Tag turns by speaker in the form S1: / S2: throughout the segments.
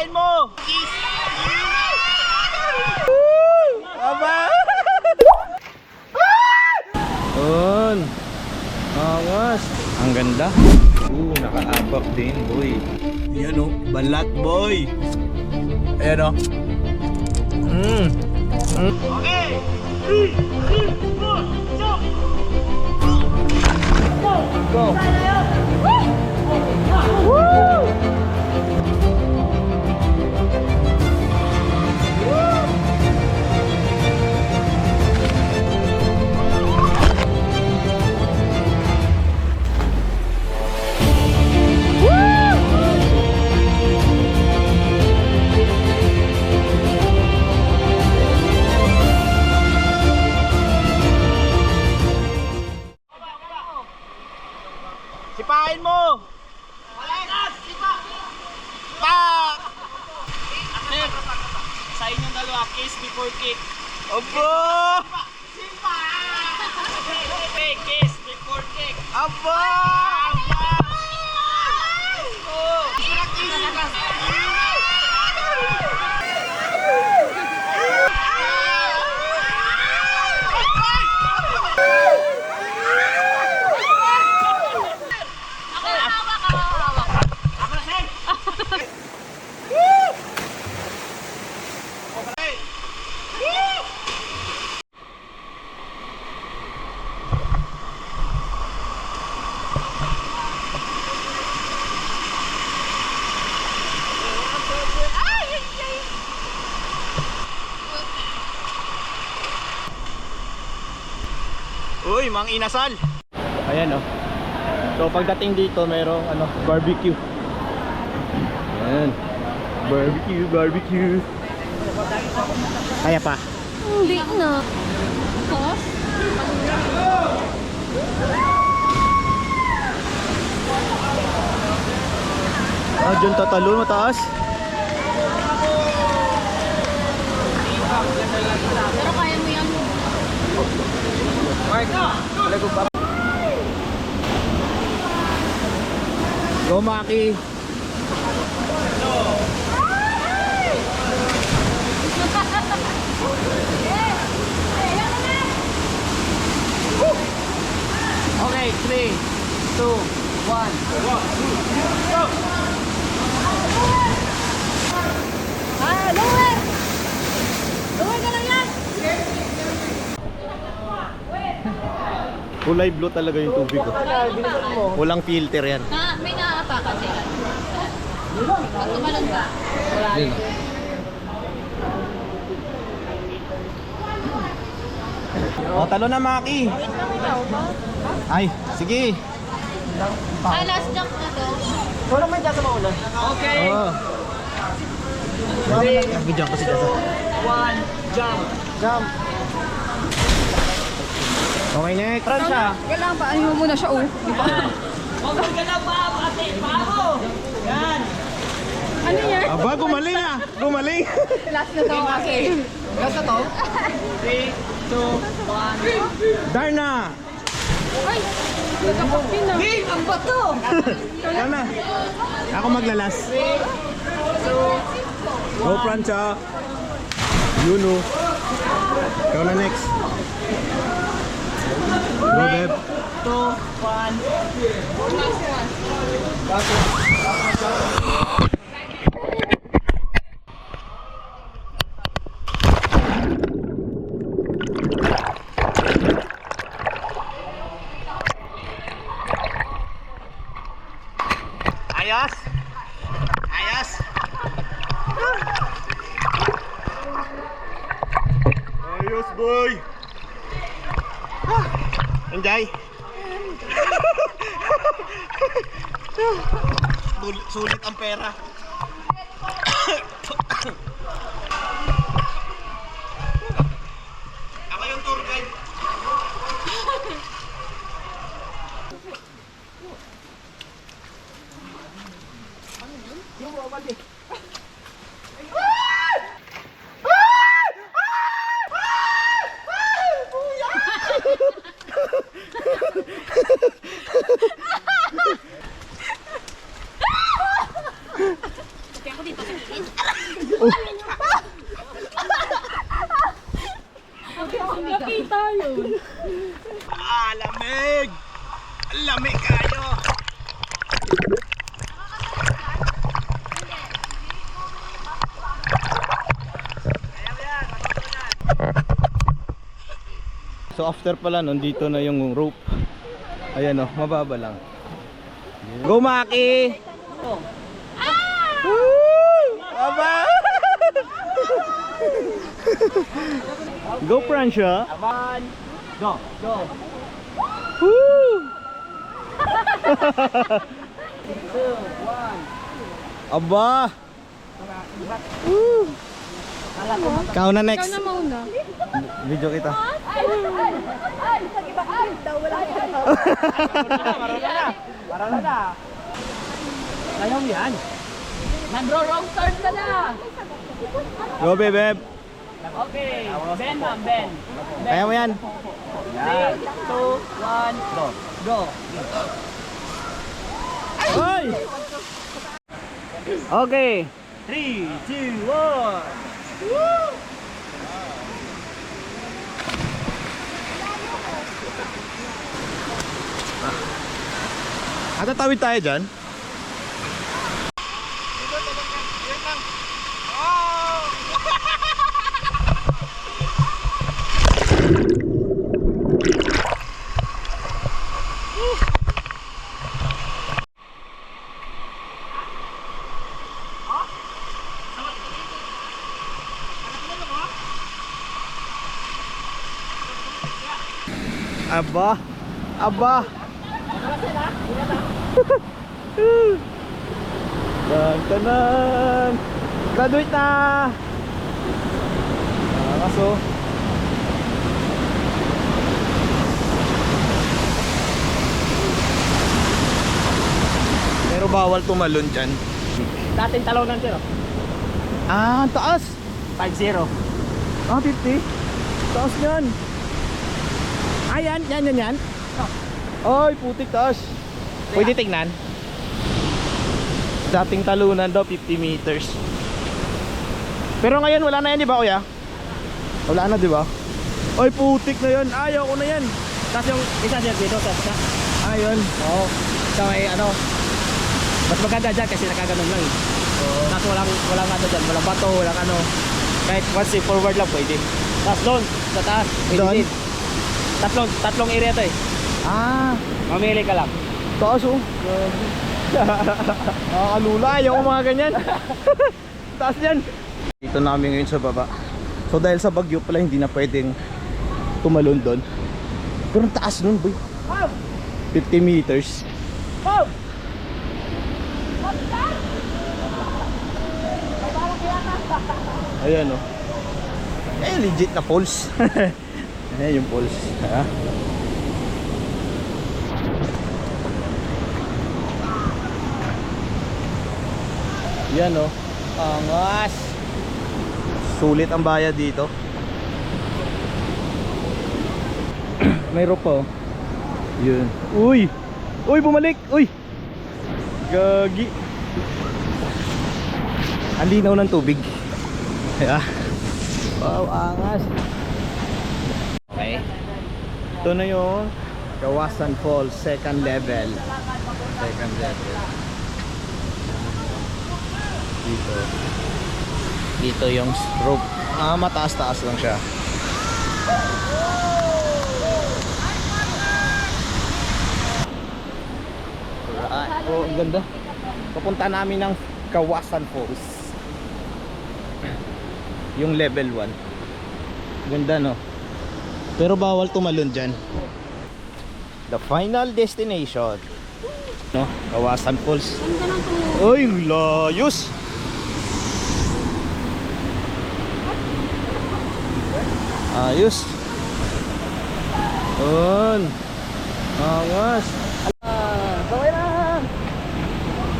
S1: Sipain mo! Aba! Yun! Angas! Ang ganda! Naka-abak din, boy. Ayan o, balat, boy! Ayan o. Okay! 3, 2, 1, jump! Go! Woo! Sipain mo! Sipa! Sa inyong dalawa, kiss before kick. Abo! Sipa! Kiss before kick. Abo! Uy, mang inasal. Ayan oh. So pagdating dito merong barbecue. Ayan. Barbecue. Kaya pa.
S2: Hindi na.
S1: Diyan tatalo mataas.
S2: Pero kaya mo yan.
S1: Go Maki. Okay, 3, 2, 1. Go!
S2: Lower! Lower ka lang yan!
S1: Kulay blue talaga yung tubig ko. Walang filter yan.
S2: May naapakan sila. Pag tumalon ka.
S1: O, talo na Maki. Ay, sige.
S2: Last jump na to.
S1: Wala man dyan sa mauna. Okay. Nag-jump kasi dyan. 1, jump. Okay, next. Francia.
S2: Kailangan pa, ano mo muna siya, oh.
S3: Huwag kang galaw pa, pati, pako! Yan!
S2: Ano yan?
S1: Aba, gumaling ah. Gumaling.
S2: Last na to, okay.
S3: Last na to? 3, 2, 1.
S1: Darna.
S2: Ay! Nagkapapin na.
S3: Hey, ang bato!
S1: Ikaw na. Ako maglalas. Go, Francia. Yuno. Ikaw na next. Go, Beb.
S3: 2, 1.
S1: Ayos. Ayos. Ayos, boy. Enjoy. Sulit ang pera. Ako yung tour guide.
S2: Nakita yun.
S1: Lamig! Lamig kayo! So after pala nun, dito na yung rope. Ayan o, mababa lang. Go Maki! Aba! Go Francia!
S3: One. Go. Go.
S1: Woo!
S3: 2, 1.
S1: Aba! Woo! Ikaw na next.
S2: Ikaw na mauna.
S1: Video kita.
S3: Para na. Ayaw yan. Nagro-wrong turn ka na.
S1: Go bebe.
S3: Okay. Ben, ma'am, Ben.
S1: Kaya mo yan.
S3: 3, 2, 1, go. Go.
S1: Hoy! Okay.
S3: 3, 2, 1.
S1: Tatawid tayo dyan. Aba! Aba! Tanan! Graduate na! Kaso pero bawal tumalon dyan.
S3: Dating talo ng tiro.
S1: Ah, taas!
S3: 5-0.
S1: Ah, 50? Taas yan! Ah, yan. Ay, putik taas. Pwede tingnan. Dating talunan daw 50 meters. Pero ngayon wala na yan, di ba kuya? Wala na, di ba? Ay, putik na yan. Ayaw ko na yan.
S3: Tapos yung isa dyan dito, tapos na.
S1: Ayun.
S3: Oo. So may ano, mas maganda dyan kasi nakaganon lang eh. Tapos walang ano dyan, walang bato, walang ano. Kahit once forward lang pwede. Tapos doon, sa taas, pwede
S1: Doon?
S3: din. Tatlong area to eh.
S1: Ah,
S3: Mamili ka lang.
S1: taas oh. Nakakalula, ayaw ko mga ganyan. Taas yan. Dito namin ngayon sa baba. So dahil sa bagyo pala hindi na pwedeng tumalon doon. Pero ang taas nun boy. 50 meters. Ayan oh. Eh legit na falls. Ayan yung falls. Ha? Yan oh. Angas. Sulit ang bayad dito. May rope oh. Yun. Uy! Uy, bumalik! Uy! Gagi. Ang linaw ng tubig. Yeah. Wow, angas. Okay. Ito na yung Kawasan Falls, second level. Second level. Dito yung rope. Ah, mataas-taas lang siya. Alright. Oh, ang ganda. Papunta namin ng Kawasan Falls. Yung level 1. Ganda no. Pero bawal tumalon dyan. The final destination. No, Kawasan Falls. Uy, layos. Ayos. Angas.
S3: Gawin na!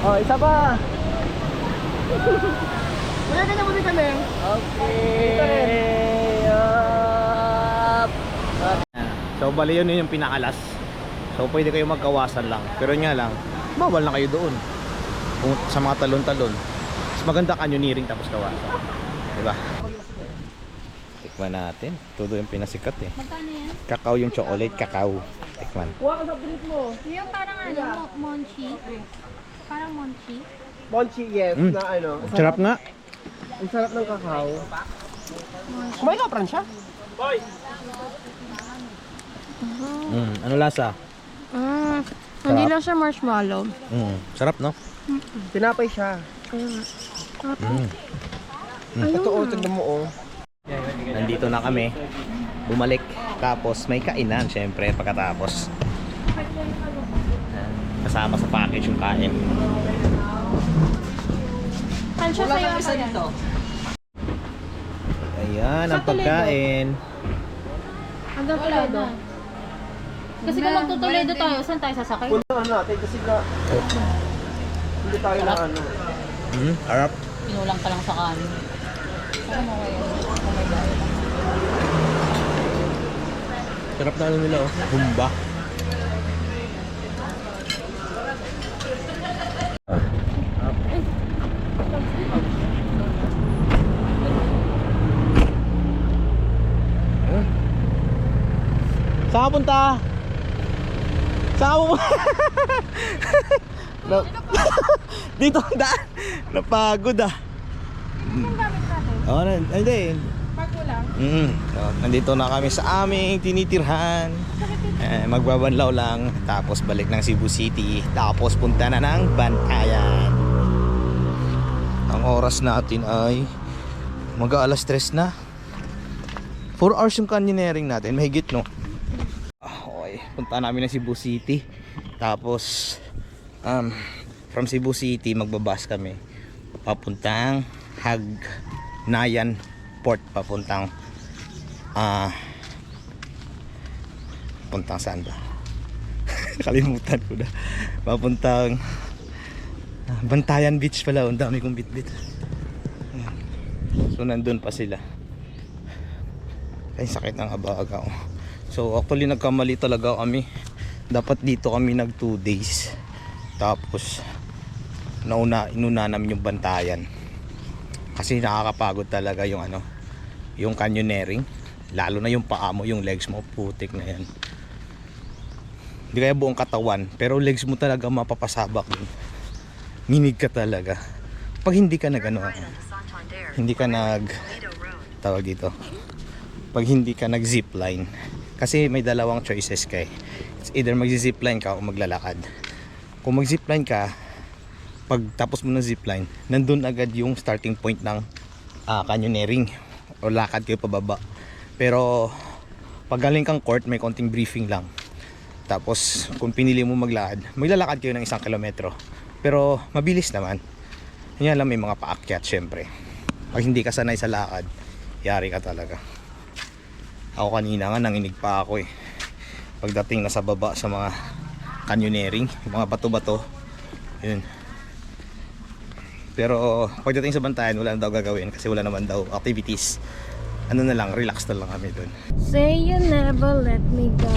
S3: Oh, isa pa!
S1: Kuya, ganyan mo din kami.
S3: Okay! Up!
S1: So bali yun yung pinakalas. So pwede kayo magkawasan lang. Pero nga lang, bawal na kayo doon. Kung sa mga talon-talon. Mas maganda canyoneering tapos kawasan. Diba? Tikman natin. Todo yung pinasikat eh.
S2: Magkano yan?
S1: Kakao yung chocolate, kakao. Tikman.
S2: Yung parang monchi. Parang monchi.
S3: Monchi, yes, na ano.
S1: Sarap nga.
S3: Ang sarap ng kakao. Kumain ka, Francia?
S1: Ano lasa?
S2: Hindi lang siya marshmallow.
S1: Sarap no?
S3: Tinapay siya. Ito, tignan mo, oh.
S1: Nandito na kami. Bumalik. Tapos may kainan syempre pagkatapos. Kasama sa package yung kain.
S2: Kansya sa'yo ako yan.
S1: Ayan ang pagkain.
S2: Hanggang Toledo. Kasi kung magtutuledo tayo, saan tayo sasakay?
S3: Punta natin kasi na... Hindi tayo na ano.
S1: Harap.
S2: Pinulang ka lang sa kanin. Saan mo kayo? Oh my God.
S1: Sarap na ano nila oh. Humba. Saan ka punta? Saan ka pupunta? Dito ang daan. Napagod ah.
S2: Anong gamit natin?
S1: Oh, hindi.
S2: Park mo lang.
S1: So, nandito na kami sa aming tinitirhan. Magbabanlaw lang. Tapos balik ng Cebu City. Tapos punta na ng Bantayan. Ang oras natin ay mag-aalas 3 na. 4 hours yung canyoneering natin. Mahigit no? Okay. Punta namin ng Cebu City. Tapos from Cebu City magbabas kami papuntang Hagnayan Port, papuntang puntang saan ba? Kalimutan ko na. Papuntang Bantayan Beach pala. Ang dami kong bit-bit. Ayan. So nandun pa sila. Ay sakit ng abaga ko. So actually nagkamali talaga kami. Dapat dito kami nag 2 days. Tapos inuna namin yung Bantayan. Kasi nakakapagod talaga yung ano, yung canyoneering. Lalo na yung paa mo, yung legs mo, putik na yan. Hindi kaya buong katawan, pero legs mo talaga mapapasabak dun. Nginig ka talaga. Pag hindi ka nag ano, hindi ka nag tawag dito. Pag hindi ka nag zipline. Kasi may dalawang choices ka eh. It's either mag-zipline ka o maglalakad. Kung mag-zipline ka, pag tapos mo ng zipline, nandun agad yung starting point ng canyoneering o lakad kayo pababa. Pero pag galing kang court, may konting briefing lang. Tapos kung pinili mo maglakad, maglalakad kayo ng 1 kilometro. Pero mabilis naman. Yan lang, may mga paakyat syempre. Pag hindi ka sanay sa lakad, yari ka talaga. Ako kanina nga nanginig pa ako eh. Pagdating na sa baba sa mga canyoneering, yung mga bato-bato, yun. Pero pagdating sa Bantayan, wala na daw gagawin kasi wala naman daw activities. Ano na lang, relax na lang kami doon.
S2: Say you never let me go.